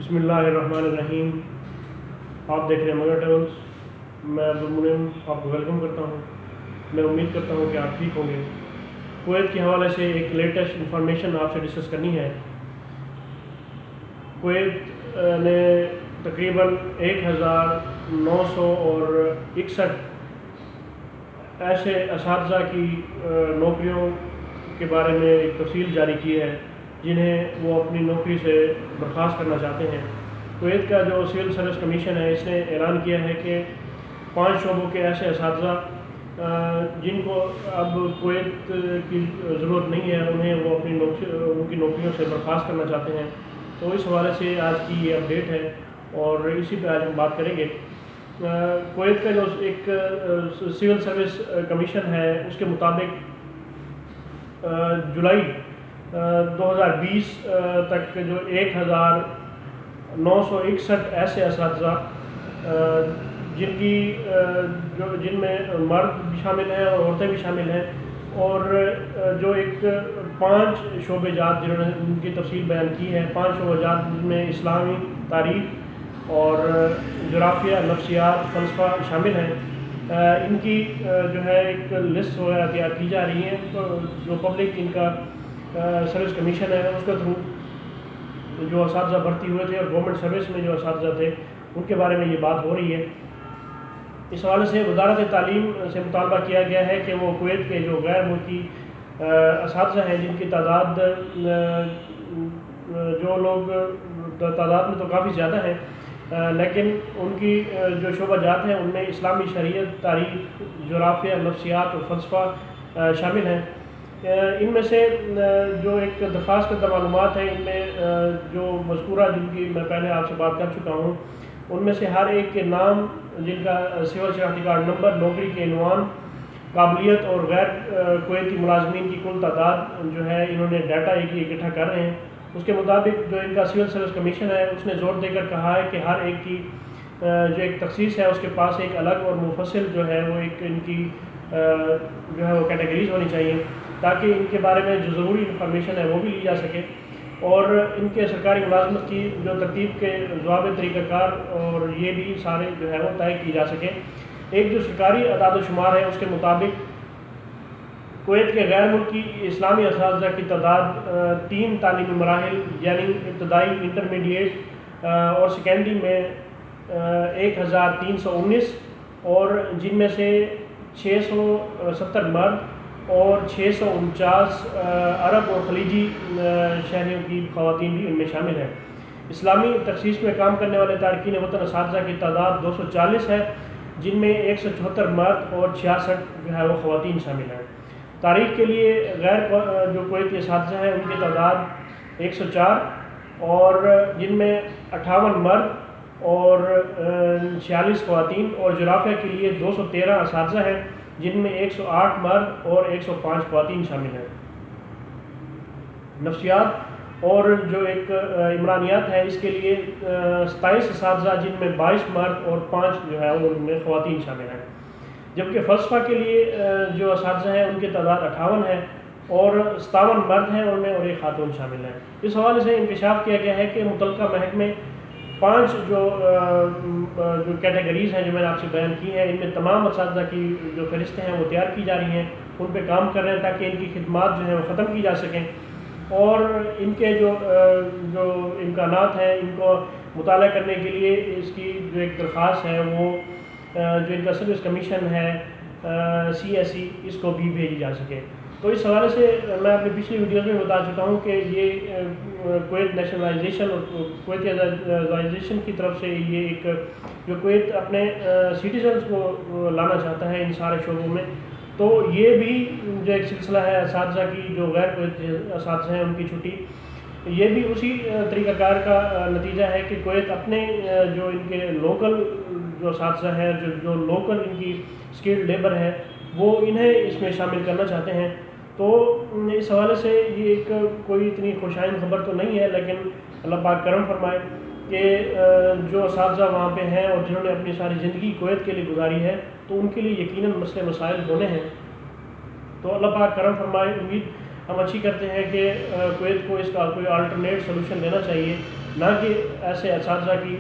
بسم اللہ الرحمن الرحیم۔ آپ دیکھ رہے ہیں مگر ٹریولز۔ میں عبدالمنعم آپ کو ویلکم کرتا ہوں۔ میں امید کرتا ہوں کہ آپ ٹھیک ہوں گے۔ کویت کے حوالے سے ایک لیٹسٹ انفارمیشن آپ سے ڈسکس کرنی ہے۔ کویت نے تقریباً 1961 ایسے اساتذہ کی نوکریوں کے بارے میں ایک تفصیل جاری کی ہے جنہیں وہ اپنی نوکری سے برخاست کرنا چاہتے ہیں۔ کویت کا جو سول سروس کمیشن ہے اس نے اعلان کیا ہے کہ 5 شعبوں کے ایسے اساتذہ جن کو اب کویت کی ضرورت نہیں ہے انہیں وہ ان کی نوکریوں سے برخاست کرنا چاہتے ہیں۔ تو اس حوالے سے آج کی یہ اپڈیٹ ہے اور اسی پہ آج ہم بات کریں گے۔ کویت کا جو ایک سول سروس کمیشن ہے اس کے مطابق جولائی 2020 تک جو 1961 ایسے اساتذہ جن میں مرد بھی شامل ہیں اور عورتیں بھی شامل ہیں، اور جو ایک 5 شعبے جات جنہوں نے ان کی تفصیل بیان کی ہے، 5 شعبے جات جن میں اسلامی تاریخ اور جغرافیہ، نفسیات، فلسفہ شامل ہیں۔ ان کی جو ہے ایک لسٹ وغیرہ تیار کی جا رہی ہیں، تو جو پبلک ان کا سروس کمیشن ہے اس کے تھرو جو اساتذہ بھرتی ہوئے تھے اور گورنمنٹ سروس میں جو اساتذہ تھے ان کے بارے میں یہ بات ہو رہی ہے۔ اس حوالے سے وزارت تعلیم سے مطالبہ کیا گیا ہے کہ وہ کویت کے جو غیر ملکی اساتذہ ہیں جن کی تعداد میں تو کافی زیادہ ہیں، لیکن ان کی جو شعبہ جات ہیں ان میں اسلامی شریعت، تاریخ، جغرافیہ، نفسیات اور فلسفہ شامل ہیں۔ ان میں سے جو ایک درخواست کردہ معلومات ہیں ان میں جو مذکورہ جن کی میں پہلے آپ سے بات کر چکا ہوں ان میں سے ہر ایک کے نام، جن کا سول شناختی کارڈ نمبر، نوکری کے عنوان، قابلیت اور غیر کویتی ملازمین کی کل تعداد جو ہے انہوں نے ڈیٹا اکٹھا کر رہے ہیں۔ اس کے مطابق جو ان کا سول سروس کمیشن ہے اس نے زور دے کر کہا ہے کہ ہر ایک کی جو ایک تخصیص ہے اس کے پاس ایک الگ اور منفصل جو ہے وہ ایک ان کی جو ہے وہ کیٹیگریز ہونی چاہیے تاکہ ان کے بارے میں جو ضروری انفارمیشن ہے وہ بھی لی جا سکے، اور ان کے سرکاری ملازمت کی جو ترتیب کے ضوابط، طریقہ کار اور یہ بھی سارے جو ہے وہ طے کی جا سکے۔ ایک جو سرکاری اعداد و شمار ہے اس کے مطابق کویت کے غیر ملکی اسلامی اساتذہ کی تعداد 3 تعلیمی مراحل یعنی ابتدائی، انٹرمیڈیٹ اور سیکنڈری میں 1319، اور جن میں سے 670 مرد اور 649 عرب اور خلیجی شہریوں کی خواتین بھی ان میں شامل ہیں۔ اسلامی تخصیص میں کام کرنے والے تارکین وطن اساتذہ کی تعداد 240 ہے، جن میں 174 مرد اور 66 جو ہے وہ خواتین شامل ہیں۔ تاریخ کے لیے غیر جو کویتی اساتذہ ہیں ان کی تعداد 104 اور جن میں 58 مرد اور 46 خواتین، اور جغرافیہ کے لیے 213 اساتذہ ہیں جن میں 108 مرد اور 105 خواتین شامل ہیں۔ نفسیات اور جو ایک عمرانیات ہے اس کے لیے 27 اساتذہ جن میں 22 مرد اور 5 جو ہے ان میں خواتین شامل ہیں، جبکہ فلسفہ کے لیے جو اساتذہ ہیں ان کی تعداد 58 ہے اور 57 مرد ہیں ان میں اور 1 خاتون شامل ہیں۔ اس حوالے سے انکشاف کیا گیا ہے کہ متعلقہ محکمے 5 جو کیٹیگریز ہیں جو میں نے آپ سے بیان کی ہیں ان میں تمام اساتذہ کی جو فہرستیں ہیں وہ تیار کی جا رہی ہیں، ان پہ کام کر رہے ہیں تاکہ ان کی خدمات جو ہیں وہ ختم کی جا سکیں، اور ان کے جو امکانات ہیں ان کو مطالعہ کرنے کے لیے اس کی جو ایک درخواست ہے وہ جو ان کا سروس کمیشن ہے CSE اس کو بھی بھیجی جا سکے۔ تو اس حوالے سے میں اپنی پچھلی ویڈیوز میں بتا چکا ہوں کہ یہ کویت نیشنلائزیشن اور کویتائزیشن کی طرف سے یہ ایک جو کویت اپنے سٹیزنز کو لانا چاہتا ہے ان سارے شعبوں میں، تو یہ بھی جو ایک سلسلہ ہے اساتذہ کی جو غیر کویتی اساتذہ ہیں ان کی چھٹی، یہ بھی اسی طریقہ کار کا نتیجہ ہے کہ کویت اپنے جو ان کے لوکل جو اساتذہ ہیں جو لوکل ان کی اسکلڈ لیبر ہے وہ انہیں اس میں شامل کرنا چاہتے ہیں۔ تو اس حوالے سے یہ ایک کوئی اتنی خوشائند خبر تو نہیں ہے، لیکن اللہ پاک کرم فرمائے کہ جو اساتذہ وہاں پہ ہیں اور جنہوں نے اپنی ساری زندگی کویت کے لیے گزاری ہے تو ان کے لیے یقیناً مسئلے مسائل ہونے ہیں، تو اللہ پاک کرم فرمائے۔ امید ہم اچھی کرتے ہیں کہ کویت کو اس کا کوئی آلٹرنیٹ سلوشن دینا چاہیے، نہ کہ ایسے اساتذہ کی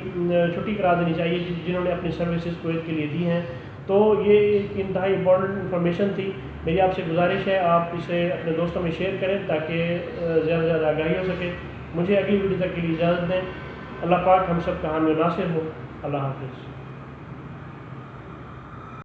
چھٹی کرا دینی چاہیے جنہوں نے اپنی سروسز کویت کے لیے دی ہیں۔ تو یہ ایک انتہائی امپورٹنٹ انفارمیشن تھی۔ میری آپ سے گزارش ہے آپ اسے اپنے دوستوں میں شیئر کریں تاکہ زیادہ سے زیادہ آگاہی ہو سکے۔ مجھے اگلی ویڈیو تک کے لیے اجازت دیں۔ اللہ پاک ہم سب کا حامی و ناصر ہو۔ اللہ حافظ۔